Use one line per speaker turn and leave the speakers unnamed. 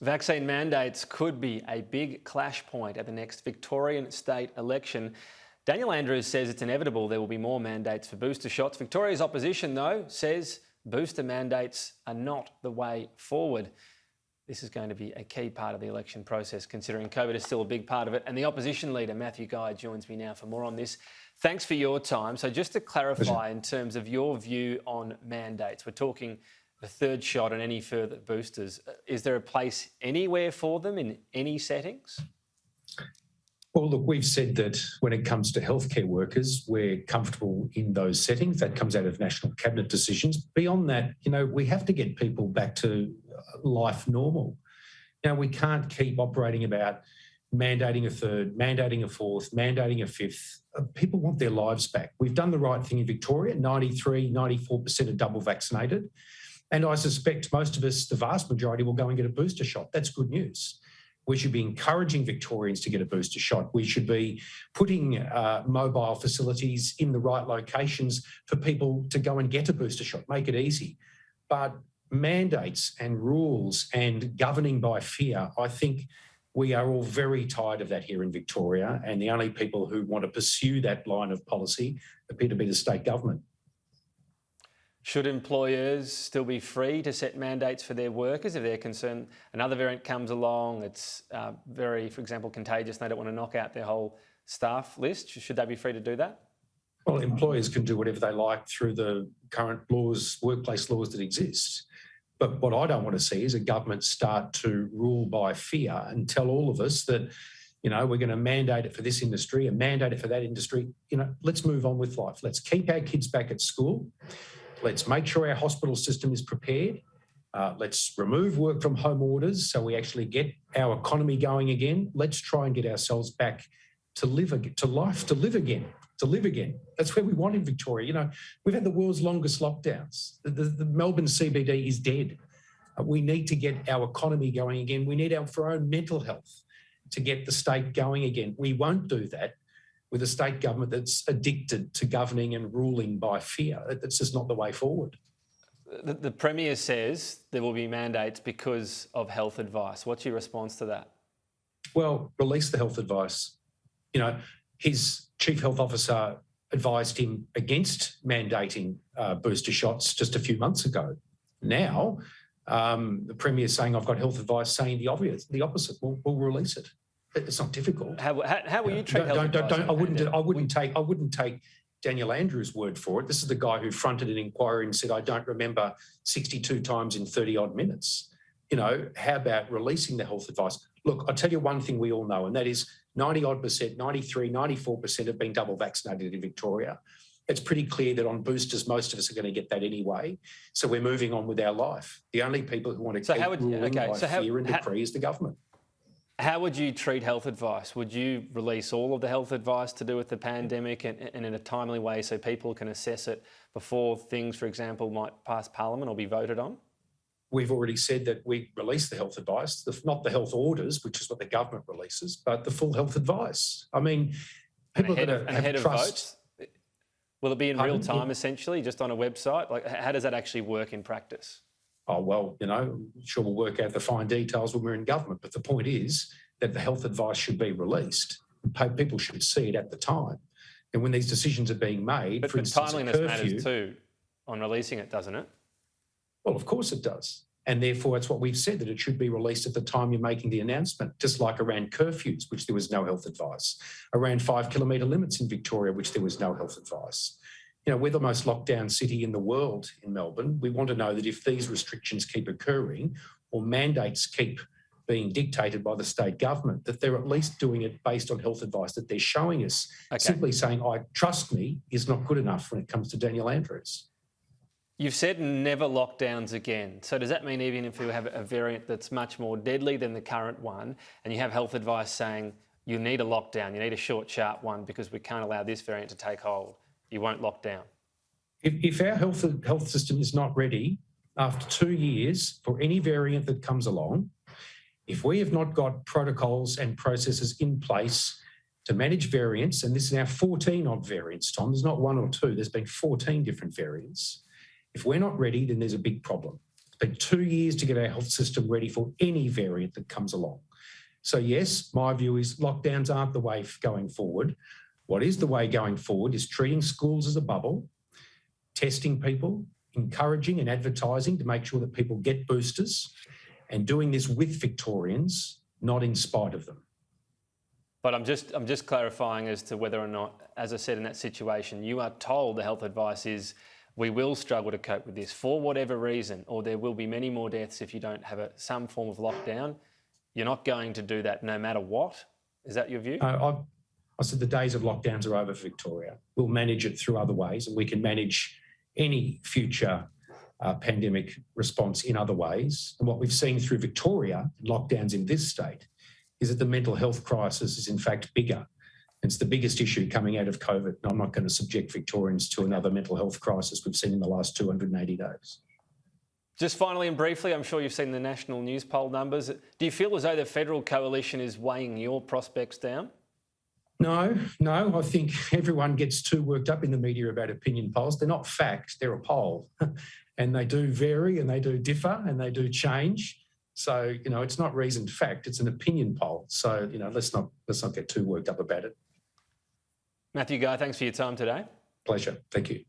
Vaccine mandates could be a big clash point at the next Victorian state election. Daniel Andrews says it's inevitable there will be more mandates for booster shots. Victoria's opposition, though, says booster mandates are not the way forward. This is going to be a key part of the election process, considering COVID is still a big part of it. And the opposition leader, Matthew Guy, joins me now for more on this. Thanks for your time. So just to clarify, in terms of your view on mandates, we're talking the third shot and any further boosters. Is there a place anywhere for them in any settings?
Well, look, we've said that when it comes to healthcare workers, we're comfortable in those settings. That comes out of national cabinet decisions. Beyond that, we have to get people back to life normal. We can't keep operating about mandating a third, mandating a fourth, mandating a fifth. People want their lives back. We've done the right thing in Victoria. 93, 94% are double vaccinated. And I suspect most of us, the vast majority, will go and get a booster shot. That's good news. We should be encouraging Victorians to get a booster shot. We should be putting mobile facilities in the right locations for people to go and get a booster shot, make it easy. But mandates and rules and governing by fear, I think we are all very tired of that here in Victoria, and the only people who want to pursue that line of policy appear to be the state government.
Should employers still be free to set mandates for their workers if they're concerned another variant comes along, it's very, for example, contagious, and they don't want to knock out their whole staff list? Should they be free to do that?
Well, employers can do whatever they like through the current laws, workplace laws that exist. But what I don't want to see is a government start to rule by fear and tell all of us that, we're going to mandate it for this industry and mandate it for that industry. Let's move on with life. Let's keep our kids back at school. Let's make sure our hospital system is prepared. Let's remove work from home orders so we actually get our economy going again. Let's try and get ourselves back to live again. That's where we want in Victoria. We've had the world's longest lockdowns. The Melbourne CBD is dead. We need to get our economy going again. We need for our own mental health to get the state going again. We won't do that with a state government that's addicted to governing and ruling by fear. That's just not the way forward.
The Premier says there will be mandates because of health advice. What's your response to that?
Well, release the health advice. His Chief Health Officer advised him against mandating booster shots just a few months ago. Now, the Premier is saying, I've got health advice saying the opposite. We'll release it. It's not difficult.
How will you treat health advice?
I wouldn't take Daniel Andrews' word for it. This is the guy who fronted an inquiry and said, I don't remember 62 times in 30-odd minutes. How about releasing the health advice? Look, I'll tell you one thing we all know, and that is 90-odd%, 93, 94% have been double vaccinated in Victoria. It's pretty clear that on boosters, most of us are going to get that anyway. So we're moving on with our life. The only people who want to keep ruling by fear and decree is the government.
How would you treat health advice? Would you release all of the health advice to do with the pandemic and in a timely way so people can assess it before things, for example, might pass Parliament or be voted on?
We've already said that we release the health advice, not the health orders, which is what the government releases, but the full health advice. I mean, people
ahead of votes? Will it be in real time, essentially, just on a website? Like, how does that actually work in practice?
Oh, well, sure we'll work out the fine details when we're in government, but the point is that the health advice should be released. People should see it at the time. And when these decisions are being made,
but
for instance,
timeliness matters too on releasing it, doesn't it?
Well, of course it does. And therefore, it's what we've said, that it should be released at the time you're making the announcement, just like around curfews, which there was no health advice, around 5-kilometre limits in Victoria, which there was no health advice. We're the most locked-down city in the world in Melbourne. We want to know that if these restrictions keep occurring or mandates keep being dictated by the state government, that they're at least doing it based on health advice that they're showing us. Okay. Simply saying, trust me, is not good enough when it comes to Daniel Andrews.
You've said never lockdowns again. So does that mean even if you have a variant that's much more deadly than the current one and you have health advice saying you need a lockdown, you need a short, sharp one because we can't allow this variant to take hold, you won't lock down?
If our health system is not ready after 2 years for any variant that comes along, if we have not got protocols and processes in place to manage variants, and this is now 14-odd variants, Tom, there's not one or two, there's been 14 different variants. If we're not ready, then there's a big problem. spent 2 years to get our health system ready for any variant that comes along. So yes, my view is lockdowns aren't the way going forward. What is the way going forward is treating schools as a bubble, testing people, encouraging and advertising to make sure that people get boosters, and doing this with Victorians, not in spite of them.
But I'm just clarifying as to whether or not, as I said, in that situation, you are told the health advice is we will struggle to cope with this for whatever reason, or there will be many more deaths if you don't have some form of lockdown. You're not going to do that no matter what? Is that your view?
I said the days of lockdowns are over for Victoria. We'll manage it through other ways, and we can manage any future pandemic response in other ways. And what we've seen through Victoria, lockdowns in this state, is that the mental health crisis is in fact bigger. It's the biggest issue coming out of COVID. And I'm not going to subject Victorians to another mental health crisis we've seen in the last 280 days.
Just finally and briefly, I'm sure you've seen the national news poll numbers. Do you feel as though the federal coalition is weighing your prospects down?
No. I think everyone gets too worked up in the media about opinion polls. They're not fact, they're a poll. And they do vary and they do differ and they do change. So, it's not reasoned fact, it's an opinion poll. So, let's not get too worked up about it.
Matthew Guy, thanks for your time today.
Pleasure. Thank you.